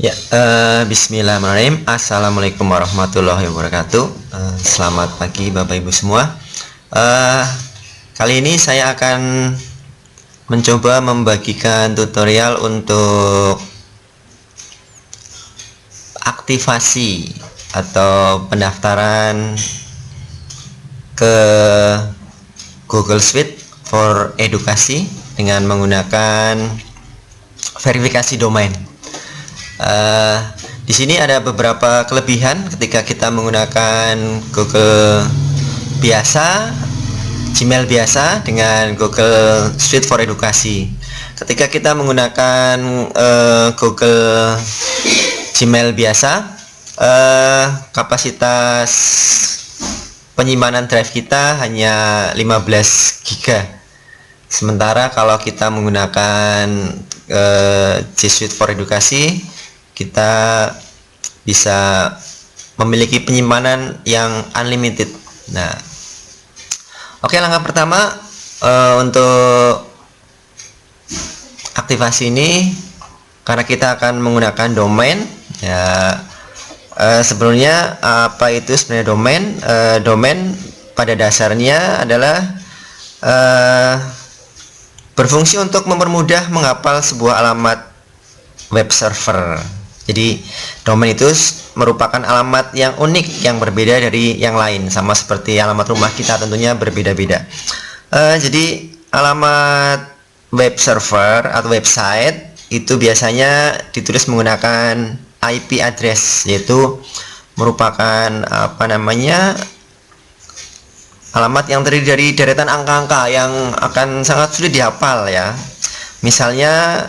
Bismillahirrahmanirrahim. Assalamualaikum warahmatullahi wabarakatuh. Selamat pagi Bapak Ibu semua. Kali ini saya akan mencoba membagikan tutorial untuk aktivasi atau pendaftaran ke Google Suite for Edukasi dengan menggunakan verifikasi domain. Di sini ada beberapa kelebihan ketika kita menggunakan Google biasa, Gmail biasa dengan Google Suite for Edukasi. Ketika kita menggunakan Google Gmail biasa, kapasitas penyimpanan drive kita hanya 15 GB. Sementara kalau kita menggunakan G Suite for Edukasi, kita bisa memiliki penyimpanan yang unlimited. Nah, oke, langkah pertama untuk aktivasi ini, karena kita akan menggunakan domain ya. Sebelumnya apa itu sebenarnya domain? Domain pada dasarnya adalah berfungsi untuk mempermudah menghafal sebuah alamat web server. Jadi domain itu merupakan alamat yang unik, yang berbeda dari yang lain, sama seperti alamat rumah kita tentunya berbeda-beda. Jadi alamat web server atau website itu biasanya ditulis menggunakan IP address, yaitu merupakan alamat yang terdiri dari deretan angka-angka yang akan sangat sulit dihafal ya. Misalnya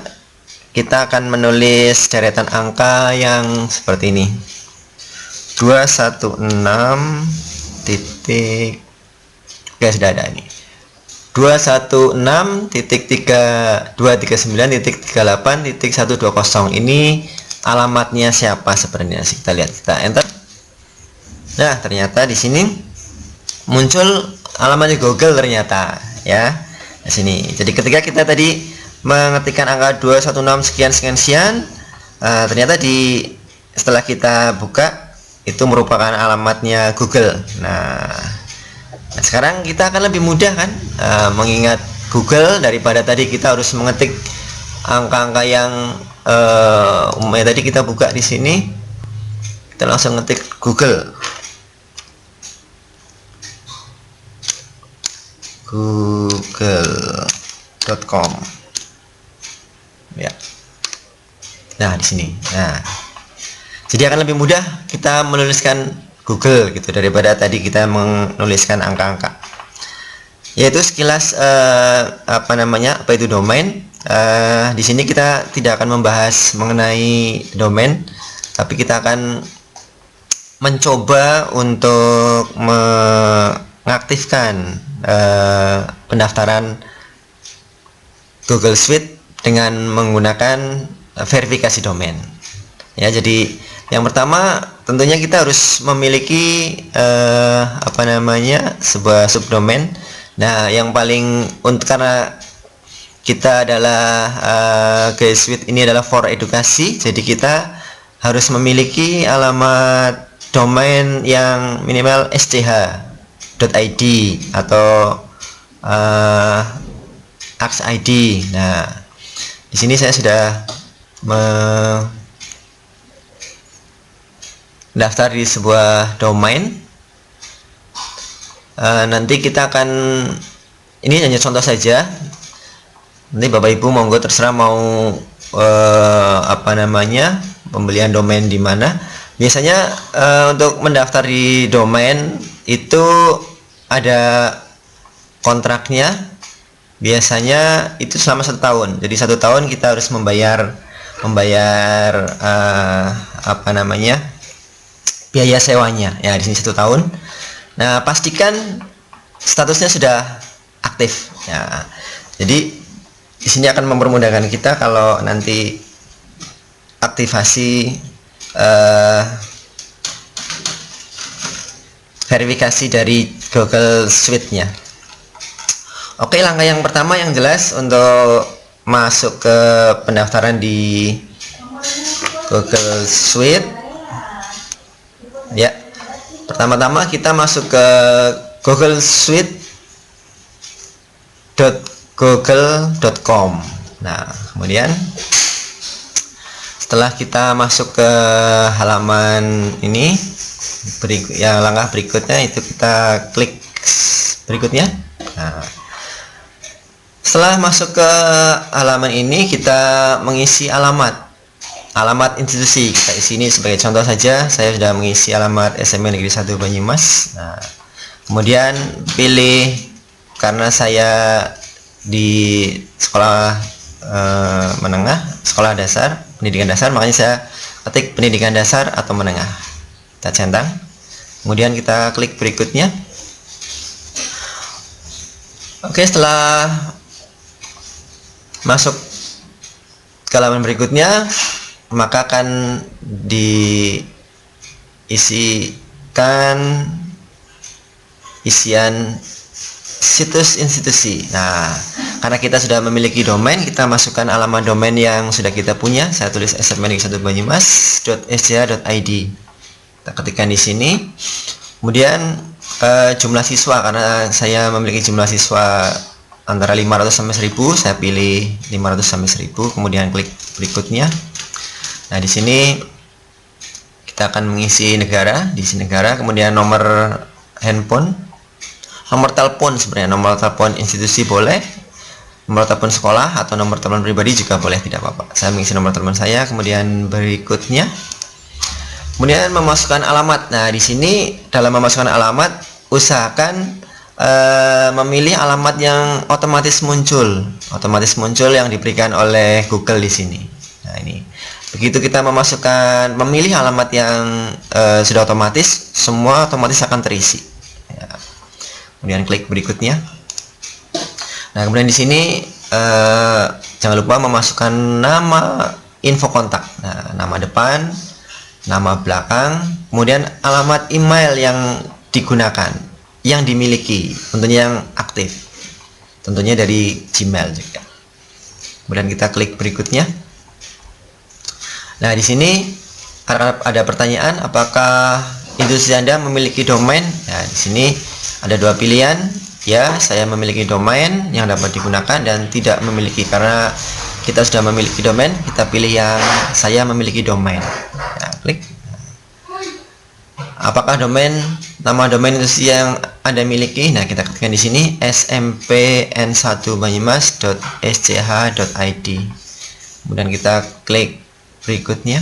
kita akan menulis deretan angka yang seperti ini, 216 titik, sudah ada ini, 216.3239.120. Ini alamatnya siapa sebenarnya sih? Kita lihat, kita enter. Nah, ternyata di sini muncul alamatnya Google ternyata ya. Di sini. Jadi ketika kita tadi mengetikkan angka 216 sekian, ternyata setelah kita buka itu merupakan alamatnya Google. Nah, sekarang kita akan lebih mudah kan mengingat Google daripada tadi kita harus mengetik angka-angka yang tadi kita buka di sini. Kita langsung ngetik google.com ya. Nah, di sini. Nah, jadi akan lebih mudah kita menuliskan Google gitu daripada tadi kita menuliskan angka-angka. Yaitu sekilas apa itu domain. Di sini kita tidak akan membahas mengenai domain, tapi kita akan mencoba untuk mengaktifkan pendaftaran Google Suite dengan menggunakan verifikasi domain. Ya, jadi yang pertama tentunya kita harus memiliki sebuah subdomain. Nah, yang paling karena kita adalah G Suite ini adalah for edukasi, jadi kita harus memiliki alamat domain yang minimal sth.id atau AXID. Nah, di sini saya sudah mendaftar di sebuah domain. Nanti kita akan, ini hanya contoh saja. Nanti Bapak Ibu monggo terserah mau pembelian domain di mana. Biasanya untuk mendaftar di domain itu ada kontraknya. Biasanya itu selama 1 tahun. Jadi 1 tahun kita harus membayar biaya sewanya. Ya, di sini 1 tahun. Nah, pastikan statusnya sudah aktif. Ya, jadi di sini akan mempermudahkan kita kalau nanti aktivasi verifikasi dari Google Suite-nya. Oke, langkah yang pertama yang jelas untuk masuk ke pendaftaran di Google Suite. Ya, pertama-tama kita masuk ke Google Suite.google.com. Nah, kemudian setelah kita masuk ke halaman ini, langkah berikutnya itu kita klik berikutnya. Nah, setelah masuk ke halaman ini, kita mengisi alamat institusi. Kita isi ini sebagai contoh saja. Saya sudah mengisi alamat SMP Negeri 1 Banyumas. Nah, kemudian pilih, karena saya di sekolah menengah, sekolah dasar, pendidikan dasar, makanya saya ketik pendidikan dasar atau menengah. Kita centang, kemudian kita klik berikutnya. Oke, setelah masuk ke halaman berikutnya, maka akan diisikan isian situs institusi. Nah, karena kita sudah memiliki domain, kita masukkan alamat domain yang sudah kita punya. Saya tulis smp1banyumas.scha.id. Kita ketikkan di sini. Kemudian jumlah siswa, karena saya memiliki jumlah siswa antara 500 sampai 1000, saya pilih 500 sampai 1000. Kemudian klik berikutnya. Nah, di sini kita akan mengisi negara, kemudian nomor handphone, nomor telepon, sebenarnya nomor telepon institusi boleh, nomor telepon sekolah atau nomor telepon pribadi juga boleh, tidak apa-apa. Saya mengisi nomor telepon saya, kemudian berikutnya, kemudian memasukkan alamat. Nah, di sini dalam memasukkan alamat, usahakan memilih alamat yang otomatis muncul yang diberikan oleh Google di sini. Nah, ini begitu kita memilih alamat yang sudah otomatis, semua otomatis akan terisi. Ya. Kemudian klik berikutnya. Nah, kemudian di sini jangan lupa memasukkan nama info kontak. Nah, nama depan, nama belakang, kemudian alamat email yang digunakan, yang dimiliki, tentunya yang aktif, tentunya dari Gmail juga. Kemudian kita klik berikutnya. Nah, di sini ada pertanyaan, apakah institusi Anda memiliki domain? Nah, di sini ada dua pilihan. Ya, saya memiliki domain yang dapat digunakan, dan tidak memiliki. Karena kita sudah memiliki domain, kita pilih yang saya memiliki domain. Nah, klik. Apakah nama domain institusi yang Anda miliki? Nah, kita ketikkan di sini smpn1banyumas.sch.id. Kemudian kita klik berikutnya.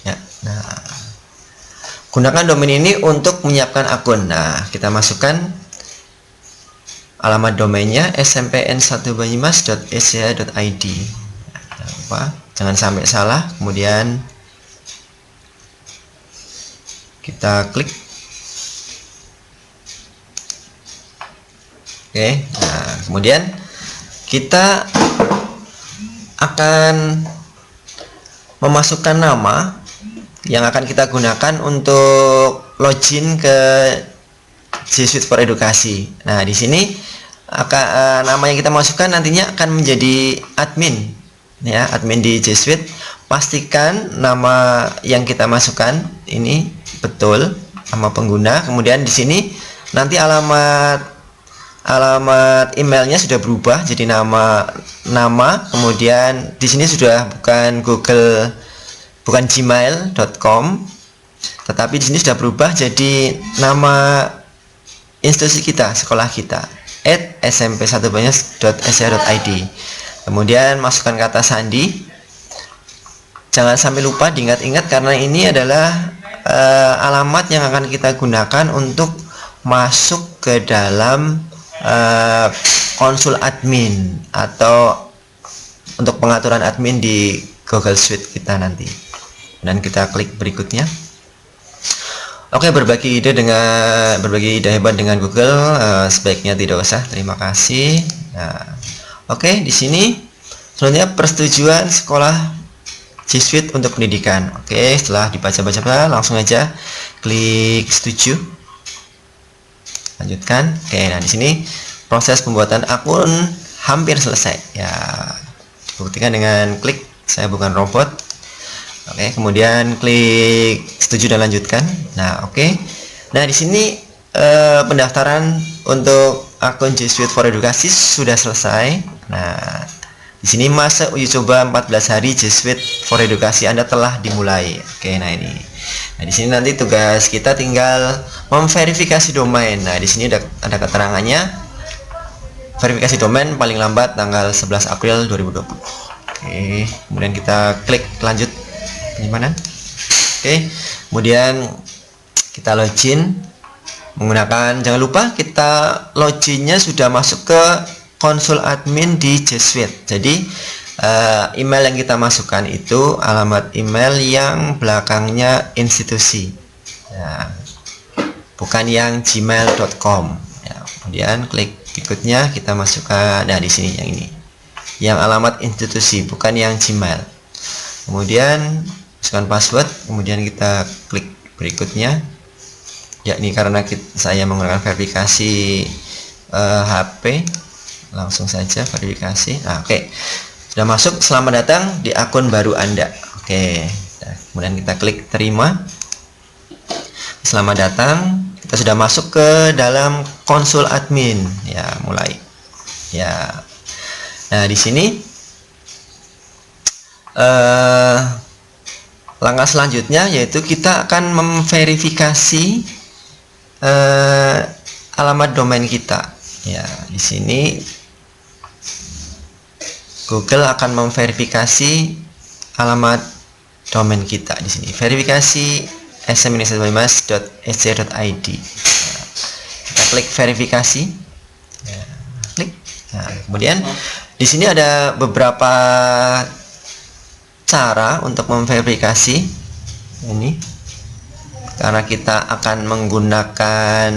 Ya, nah, gunakan domain ini untuk menyiapkan akun. Nah, kita masukkan alamat domainnya smpn1banyumas.scha.id. Jangan sampai salah. Kemudian kita klik. Oke, nah, kemudian kita akan memasukkan nama yang akan kita gunakan untuk login ke G Suite for Edukasi. Nah, di sini nama yang kita masukkan nantinya akan menjadi admin, ya, admin di G Suite. Pastikan nama yang kita masukkan ini betul, nama pengguna. Kemudian di sini nanti alamat emailnya sudah berubah jadi nama, kemudian di sini sudah bukan gmail.com, tetapi di sini sudah berubah jadi nama institusi kita, sekolah kita, @smp1banyumas.scha.id. Kemudian masukkan kata sandi. Jangan sampai lupa, diingat-ingat, karena ini adalah alamat yang akan kita gunakan untuk masuk ke dalam konsul admin atau untuk pengaturan admin di Google Suite kita nanti. Dan kita klik berikutnya. Oke, berbagi ide hebat dengan Google, sebaiknya tidak usah. Terima kasih. Nah, oke, di sini selanjutnya persetujuan sekolah G Suite untuk pendidikan. Oke, setelah dibaca-baca langsung aja klik setuju. Lanjutkan. Oke, nah di sini proses pembuatan akun hampir selesai. Ya, dibuktikan dengan klik. Saya bukan robot. Oke, kemudian klik setuju dan lanjutkan. Nah, oke. Nah, di sini pendaftaran untuk akun G Suite for Education sudah selesai. Nah, di sini masa uji coba 14 hari G Suite for Education Anda telah dimulai. Oke, nah ini. Nah, di sini nanti tugas kita tinggal memverifikasi domain. Nah, di sini ada keterangannya. Verifikasi domain paling lambat tanggal 11 April 2020. Oke, kemudian kita klik lanjut penyimpanan. Oke, kemudian kita login menggunakan, jangan lupa kita loginnya sudah masuk ke konsul admin di G Suite. Jadi email yang kita masukkan itu alamat email yang belakangnya institusi, ya, bukan yang gmail.com. Ya, kemudian klik berikutnya kita masukkan, nah di sini yang ini, yang alamat institusi, bukan yang Gmail. Kemudian masukkan password, kemudian kita klik berikutnya, yakni karena saya menggunakan verifikasi HP, langsung saja verifikasi. Nah, oke, sudah masuk. Selamat datang di akun baru Anda. Oke, nah, kemudian kita klik terima. Selamat datang. Kita sudah masuk ke dalam konsul admin, ya, mulai, ya. Nah, di sini langkah selanjutnya yaitu kita akan memverifikasi alamat domain kita. Ya, di sini Google akan memverifikasi alamat domain kita. Di sini verifikasi sm-5.sc.id. Nah, kita klik verifikasi, ya, klik. Nah, kemudian di sini ada beberapa cara untuk memverifikasi ini, karena kita akan menggunakan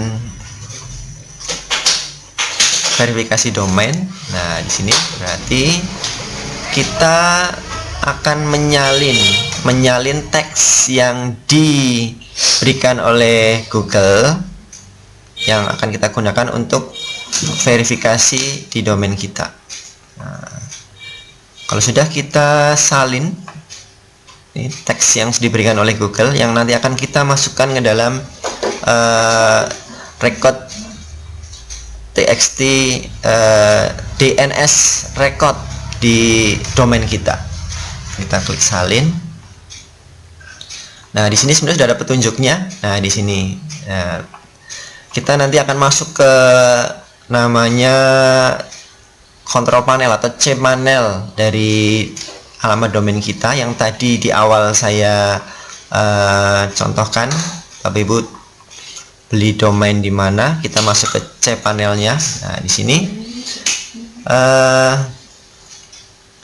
verifikasi domain. Nah, di sini berarti kita akan menyalin teks yang diberikan oleh Google yang akan kita gunakan untuk verifikasi di domain kita. Nah, kalau sudah kita salin ini teks yang diberikan oleh Google yang nanti akan kita masukkan ke dalam record txt DNS record di domain kita. Kita klik salin. Nah, di sini sebenarnya sudah ada petunjuknya. Nah, di sini kita nanti akan masuk ke namanya control panel atau cpanel dari alamat domain kita yang tadi di awal saya contohkan. Bapak Ibu beli domain di mana, kita masuk ke cpanelnya. Nah, di sini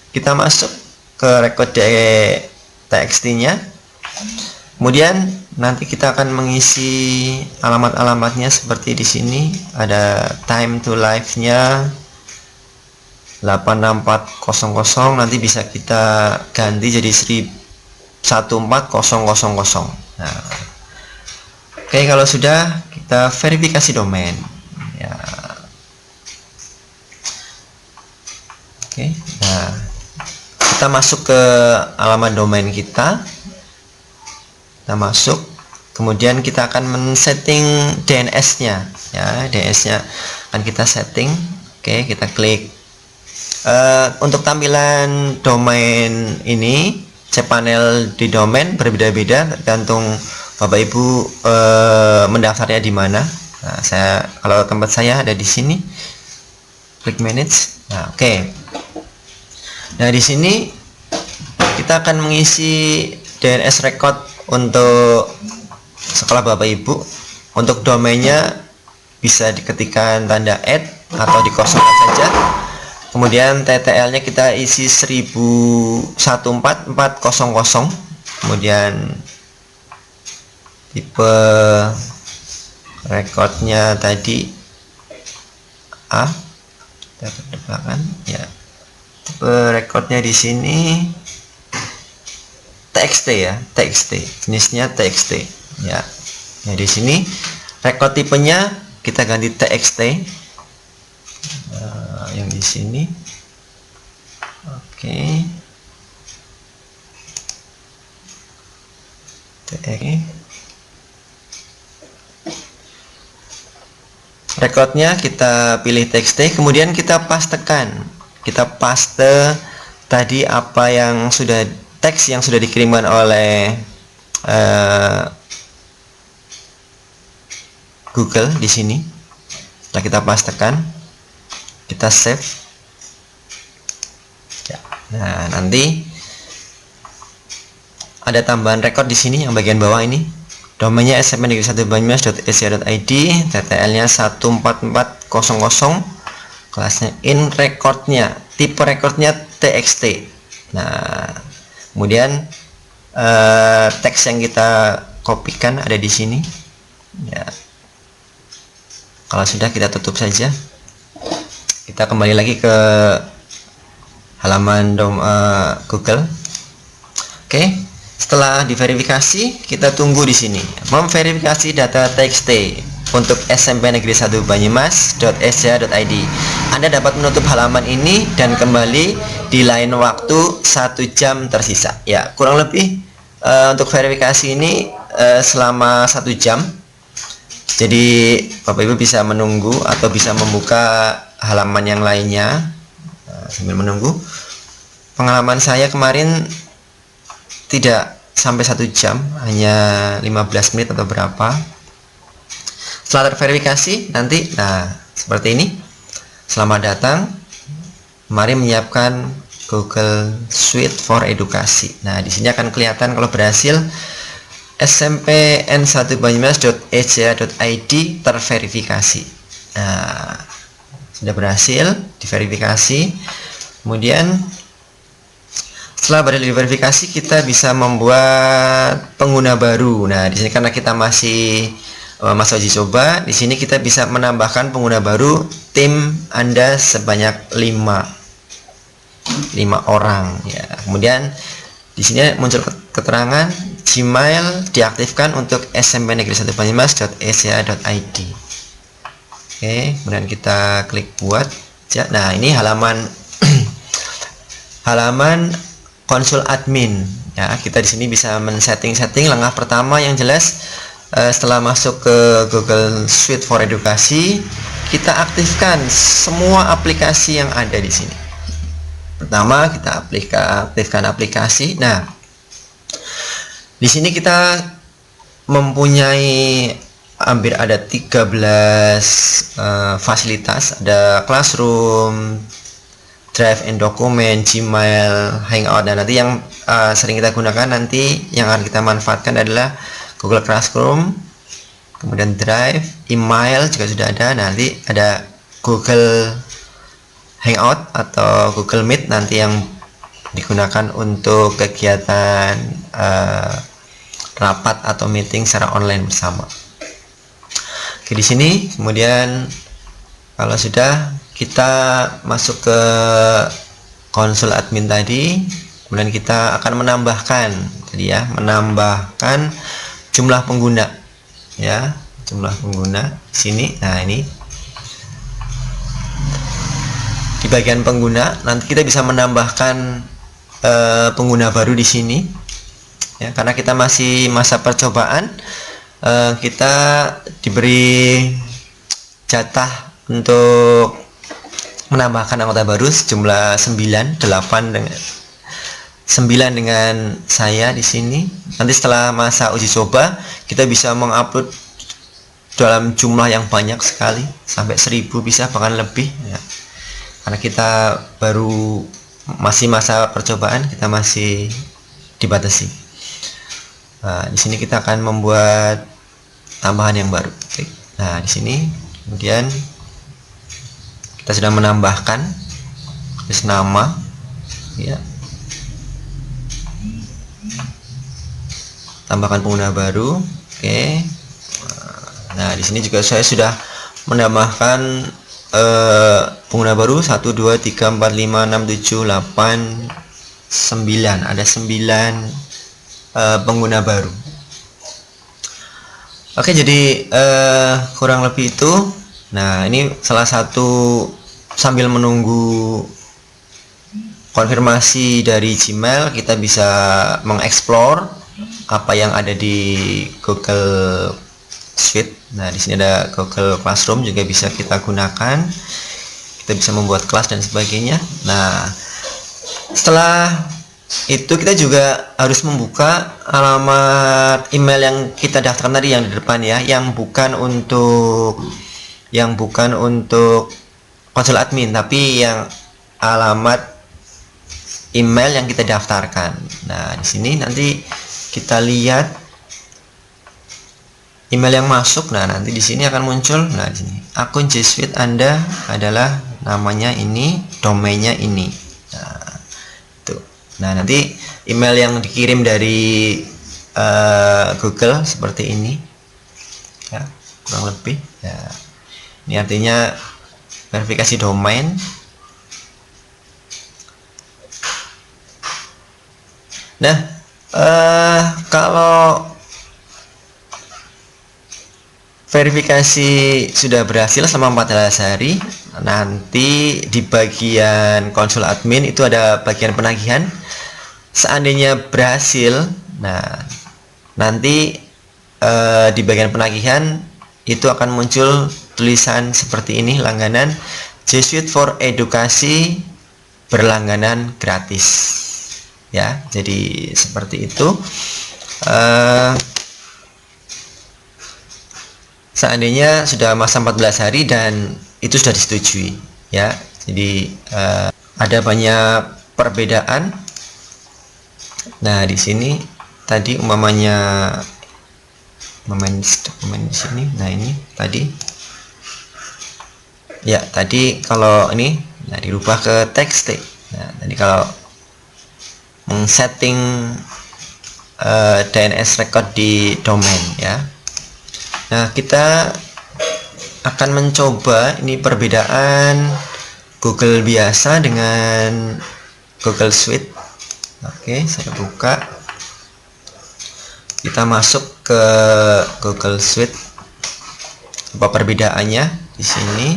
kita masuk ke record txt-nya. Kemudian nanti kita akan mengisi alamat-alamatnya seperti di sini. Ada time to live-nya 86400, nanti bisa kita ganti jadi 14000. Nah, oke, kalau sudah kita verifikasi domain, ya. Oke, nah kita masuk ke alamat domain kita. Kita masuk, kemudian kita akan men-setting DNS-nya, ya, DNS-nya akan kita setting. Oke, kita klik. Untuk tampilan domain ini, cpanel di domain berbeda-beda tergantung Bapak Ibu mendaftarnya di mana. Nah, kalau tempat saya ada di sini, klik manage. Nah, oke. Nah, di sini kita akan mengisi DNS record untuk sekolah Bapak Ibu. Untuk domainnya bisa diketikkan tanda add atau dikosongkan saja. Kemudian TTL-nya kita isi 14400. Kemudian tipe recordnya tadi A, kita ke belakang, ya. Tipe recordnya di sini TXT, ya, TXT, jenisnya TXT, ya. Nah, di sini record tipenya kita ganti TXT. Yang di sini, oke. Recordnya kita pilih txt, kemudian kita pastekan. Kita paste tadi apa yang sudah, teks yang sudah dikirimkan oleh Google di sini. Setelah kita pastekan, kita save. Nah, nanti ada tambahan record di sini yang bagian bawah ini. Domainnya smp-1banyumas.ac.id, TTL-nya 14400, kelasnya in, recordnya, tipe recordnya txt. Nah, kemudian teks yang kita kopikan ada di sini. Ya. Kalau sudah, kita tutup saja. Kita kembali lagi ke halaman Google. Oke. Setelah diverifikasi, kita tunggu di sini. Memverifikasi data txt untuk SMP Negeri 1 Banyumas.sja.id. Anda dapat menutup halaman ini dan kembali di lain waktu 1 jam tersisa. Ya, kurang lebih untuk verifikasi ini selama 1 jam. Jadi Bapak Ibu bisa menunggu atau bisa membuka halaman yang lainnya sambil menunggu. Pengalaman saya kemarin tidak sampai 1 jam, hanya 15 menit atau berapa. Setelah terverifikasi nanti, nah seperti ini. Selamat datang, mari menyiapkan Google Suite for Edukasi. Nah, di sini akan kelihatan kalau berhasil smpn1banyumas.eja.id terverifikasi. Nah, sudah berhasil diverifikasi. Kemudian setelah berhasil diverifikasi, kita bisa membuat pengguna baru. Nah, di sini karena kita masih masa uji coba, di sini kita bisa menambahkan pengguna baru, tim Anda sebanyak 5 orang. Ya, kemudian di sini muncul keterangan Gmail diaktifkan untuk SMP Negeri 1 Banyumas.eca.id. Oke, kemudian kita klik buat. Nah, ini halaman halaman konsul admin. Ya, kita di sini bisa men-setting langkah pertama yang jelas. Setelah masuk ke Google Suite for Edukasi, kita aktifkan semua aplikasi yang ada di sini. Pertama, kita aktifkan aplikasi. Nah, di sini kita mempunyai hampir ada 13 fasilitas. Ada Classroom, Drive and Document, Gmail, Hangout, dan nanti yang sering kita gunakan nanti yang akan kita manfaatkan adalah Google Classroom, kemudian Drive, email juga sudah ada. Nanti ada Google Hangout atau Google Meet nanti yang digunakan untuk kegiatan rapat atau meeting secara online bersama. Oke, di sini kemudian kalau sudah, kita masuk ke konsul admin tadi, kemudian kita akan menambahkan menambahkan jumlah pengguna, ya, jumlah pengguna di sini. Nah, ini di bagian pengguna nanti kita bisa menambahkan pengguna baru di sini, ya, karena kita masih masa percobaan. Kita diberi jatah untuk menambahkan anggota baru sejumlah 9 dengan saya di sini. Nanti setelah masa uji coba, kita bisa mengupload dalam jumlah yang banyak sekali, sampai 1000 bisa, bahkan lebih, ya. Karena kita baru masih masa percobaan, kita masih dibatasi. Nah, di sini kita akan membuat tambahan yang baru. Nah, di sini kemudian kita sudah menambahkan nama, ya. Tambahkan pengguna baru. Oke. Nah, di sini juga saya sudah menambahkan pengguna baru 1 2 3 4 5 6 7 8 9. Ada 9 pengguna baru. Oke, jadi kurang lebih itu. Nah, ini salah satu sambil menunggu konfirmasi dari Gmail, kita bisa mengeksplor apa yang ada di Google Suite. Nah, di sini ada Google Classroom juga bisa kita gunakan. Kita bisa membuat kelas dan sebagainya. Nah, setelah itu kita juga harus membuka alamat email yang kita daftarkan tadi yang di depan ya, yang bukan untuk konsul admin, tapi yang alamat email yang kita daftarkan. Nah, di sini nanti kita lihat email yang masuk. Nah, nanti di sini akan muncul, nah di sini akun G Suite Anda adalah namanya ini, domainnya ini. Nah, itu. Nah, nanti email yang dikirim dari Google seperti ini. Ya, kurang lebih. Ya. Ini artinya verifikasi domain. Nah, kalau verifikasi sudah berhasil selama 14 hari, nanti di bagian konsul admin itu ada bagian penagihan. Seandainya berhasil, nah nanti di bagian penagihan itu akan muncul tulisan seperti ini, langganan G Suite for Edukasi berlangganan gratis. Ya, jadi seperti itu. Seandainya sudah masa 14 hari dan itu sudah disetujui, ya. Jadi ada banyak perbedaan. Nah, di sini tadi umpamanya di sini. Nah, ini tadi. Ya, tadi kalau ini nah dirubah ke teks. Nah, tadi kalau setting DNS record di domain ya. Nah, kita akan mencoba ini perbedaan Google biasa dengan Google Suite. Oke, saya buka. Kita masuk ke Google Suite. Apa perbedaannya di sini?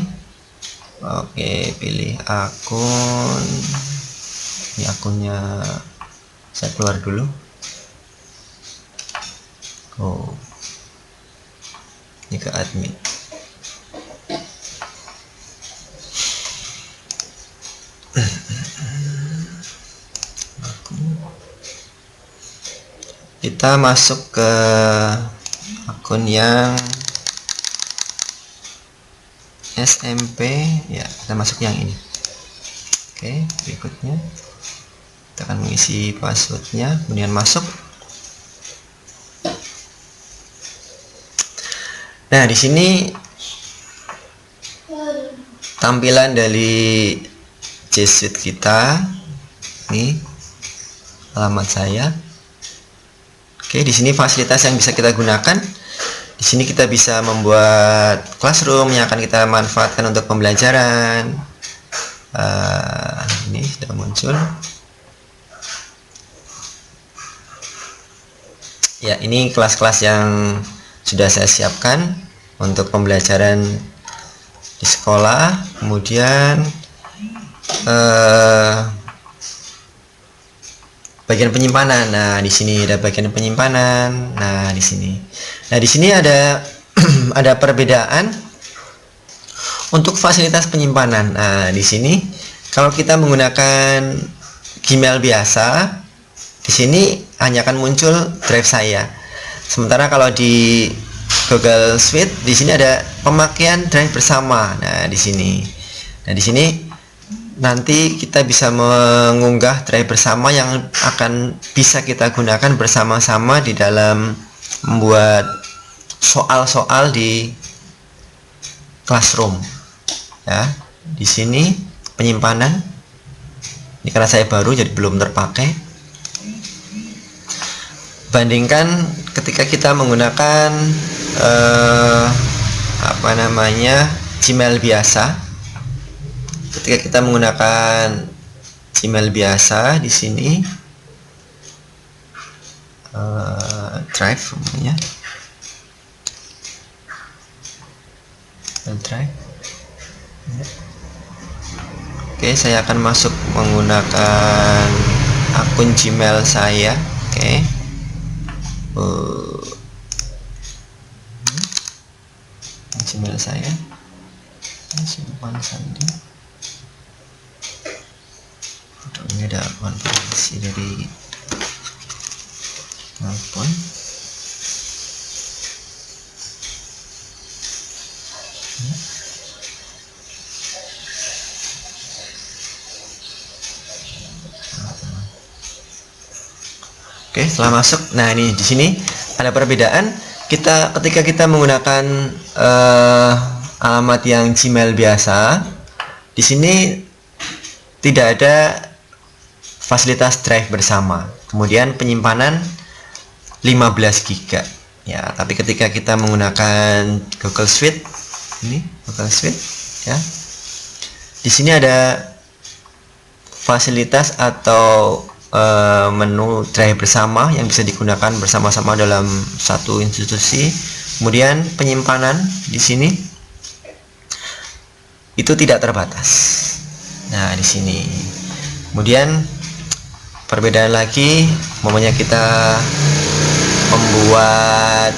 Oke, pilih akun. Ini akunnya saya keluar dulu. Oh, ini ke admin. Kita masuk ke akun yang SMP ya, kita masuk yang ini. Oke, berikutnya kita akan mengisi passwordnya, kemudian masuk. Nah, di sini tampilan dari G Suite kita. Ini alamat saya. Oke, di sini fasilitas yang bisa kita gunakan. Di sini kita bisa membuat classroom yang akan kita manfaatkan untuk pembelajaran. Ini sudah muncul. Ya, ini kelas-kelas yang sudah saya siapkan untuk pembelajaran di sekolah. Kemudian bagian penyimpanan. Nah, di sini ada bagian penyimpanan. Nah, di sini. Nah, di sini ada ada perbedaan untuk fasilitas penyimpanan. Nah, di sini kalau kita menggunakan Gmail biasa, di sini hanya akan muncul drive saya. Sementara kalau di Google Suite, di sini ada pemakaian drive bersama. Nah, di sini. Nah, di sini nanti kita bisa mengunggah drive bersama yang akan bisa kita gunakan bersama-sama di dalam membuat soal-soal di classroom. Ya, di sini penyimpanan. Ini karena saya baru jadi belum terpakai. Bandingkan ketika kita menggunakan Gmail biasa. Ketika kita menggunakan Gmail biasa, di sini drive namanya, drive. Oke, saya akan masuk menggunakan akun Gmail saya. Oke. Gmail saya simpan sandi. Ini ada konfirmasi dari telepon. Oke, setelah masuk, nah ini di sini ada perbedaan. Ketika kita menggunakan alamat yang Gmail biasa, di sini tidak ada fasilitas drive bersama. Kemudian penyimpanan 15 GB. Ya, tapi ketika kita menggunakan Google Suite, ini Google Suite, ya, di sini ada fasilitas atau menu drive bersama yang bisa digunakan bersama-sama dalam satu institusi. Kemudian penyimpanan di sini itu tidak terbatas. Nah, di sini. Kemudian perbedaan lagi, umpamanya kita membuat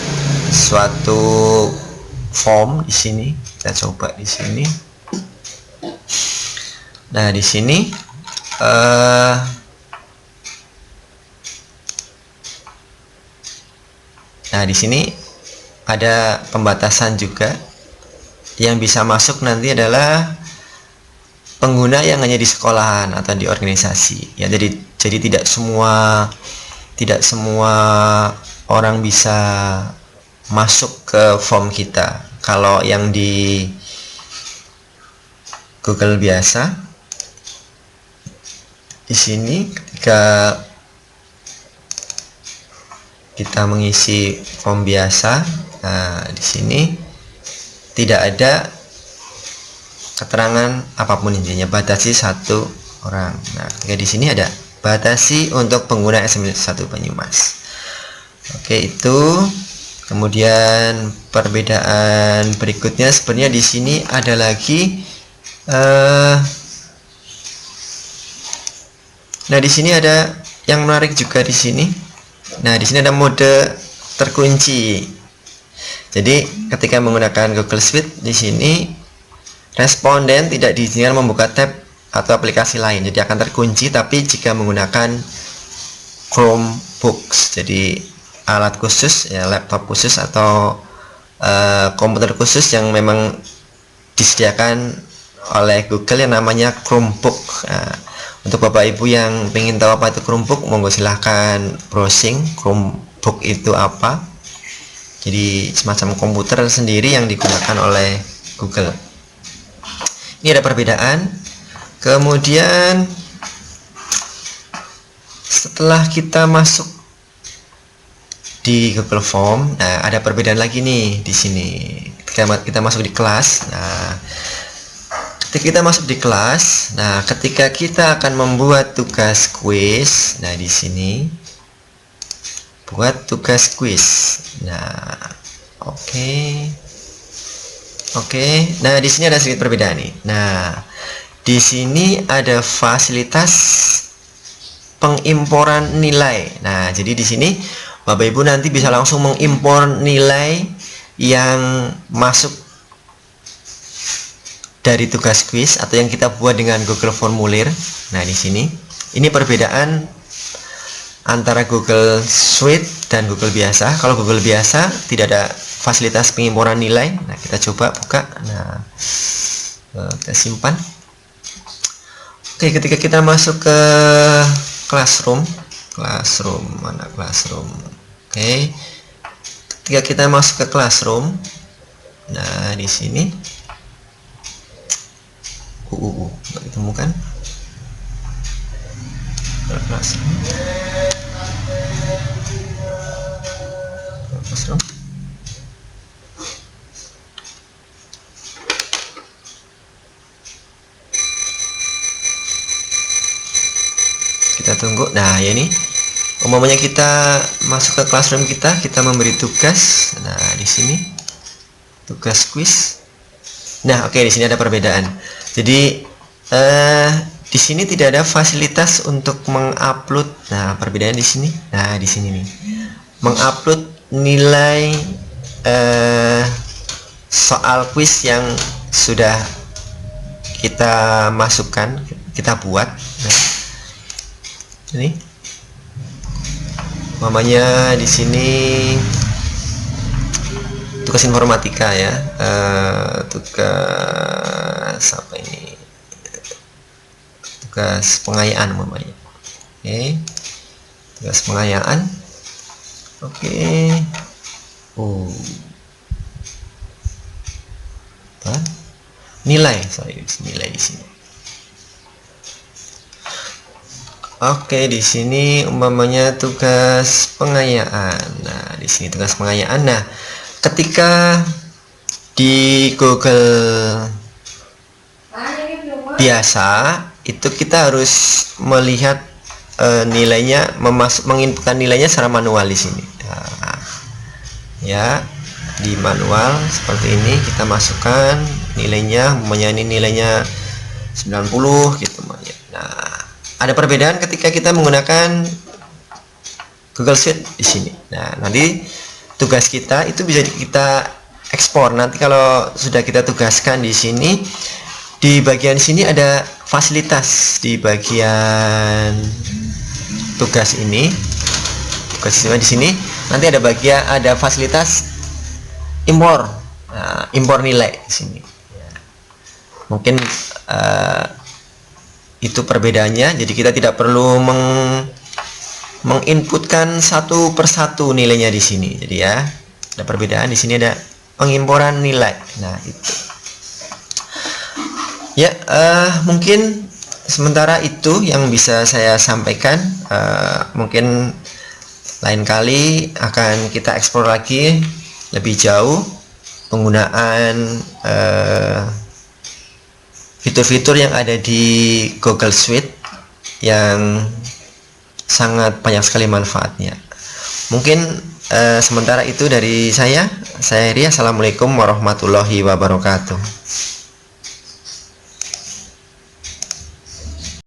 suatu form di sini. Kita coba di sini. Nah, di sini nah, di sini ada pembatasan juga. Yang bisa masuk nanti adalah pengguna yang hanya di sekolahan atau di organisasi. Ya, jadi tidak semua orang bisa masuk ke form kita. Kalau yang di Google biasa, di sini ketika kita mengisi form biasa, nah di sini tidak ada keterangan apapun, intinya batasi satu orang. Nah, ketika di sini ada batasi untuk pengguna SMS 1 Banyumas. Oke, itu. Kemudian perbedaan berikutnya sebenarnya di sini ada lagi. Nah, di sini ada yang menarik juga di sini. Nah, di sini ada mode terkunci. Jadi, ketika menggunakan Google Suite di sini responden tidak diizinkan membuka tab atau aplikasi lain. Jadi akan terkunci, tapi jika menggunakan Chromebooks, jadi alat khusus, ya, laptop khusus atau komputer khusus yang memang disediakan oleh Google yang namanya Chromebook. Nah, untuk Bapak Ibu yang ingin tahu apa itu Chromebook, monggo silahkan browsing Chromebook itu apa. Jadi semacam komputer sendiri yang digunakan oleh Google. Ini ada perbedaan. Kemudian setelah kita masuk di Google Form, nah ada perbedaan lagi nih di sini. Ketika kita masuk di kelas, nah ketika kita masuk di kelas, nah ketika kita akan membuat tugas kuis, nah di sini buat tugas kuis. Nah, oke. Nah, di sini ada sedikit perbedaan nih. Nah, di sini ada fasilitas pengimporan nilai. Nah, jadi di sini Bapak Ibu nanti bisa langsung mengimpor nilai yang masuk dari tugas kuis atau yang kita buat dengan Google Formulir. Nah, di sini ini perbedaan antara Google Suite dan Google biasa. Kalau Google biasa tidak ada fasilitas pengimporan nilai. Nah, kita coba buka. Nah, kita simpan. Oke, ketika kita masuk ke Classroom, mana Classroom? Oke, ketika kita masuk ke Classroom, nah di sini nggak ditemukan. Classroom. Kita tunggu. Nah, ya ini umpamanya kita masuk ke Classroom, kita memberi tugas. Nah, di sini tugas kuis. Nah, oke, di sini ada perbedaan. Jadi di sini tidak ada fasilitas untuk mengupload. Nah, perbedaan di sini. Nah, di sini nih. mengupload nilai soal kuis yang sudah kita masukkan, kita buat. Nah, ini mamanya di sini tugas informatika ya, tugas apa ini, tugas pengayaan mamanya. Oke, tugas pengayaan. Oke. Nilai, nilai di sini. Oke, di sini umpamanya tugas pengayaan. Nah, di sini tugas pengayaan. Nah, ketika di Google biasa itu kita harus melihat nilainya, menginputkan nilainya secara manual di sini. Nah, ya, di manual seperti ini kita masukkan nilainya, umpamanya ini nilainya 90 gitu. Nah, ada perbedaan ketika kita menggunakan Google Sheet di sini. Nah, nanti tugas kita itu bisa kita ekspor. Nanti kalau sudah kita tugaskan di sini, di bagian sini ada fasilitas di bagian tugas ini. Tugas di sini nanti ada bagian, ada fasilitas impor. Nah, impor nilai di sini. Mungkin itu perbedaannya. Jadi kita tidak perlu menginputkan satu persatu nilainya di sini. Jadi ya, ada perbedaan di sini, ada pengimporan nilai. Nah, itu. Ya, mungkin sementara itu yang bisa saya sampaikan. Mungkin lain kali akan kita eksplor lagi lebih jauh penggunaan fitur-fitur yang ada di Google Suite yang sangat banyak sekali manfaatnya. Mungkin sementara itu dari saya Ria. Assalamualaikum warahmatullahi wabarakatuh.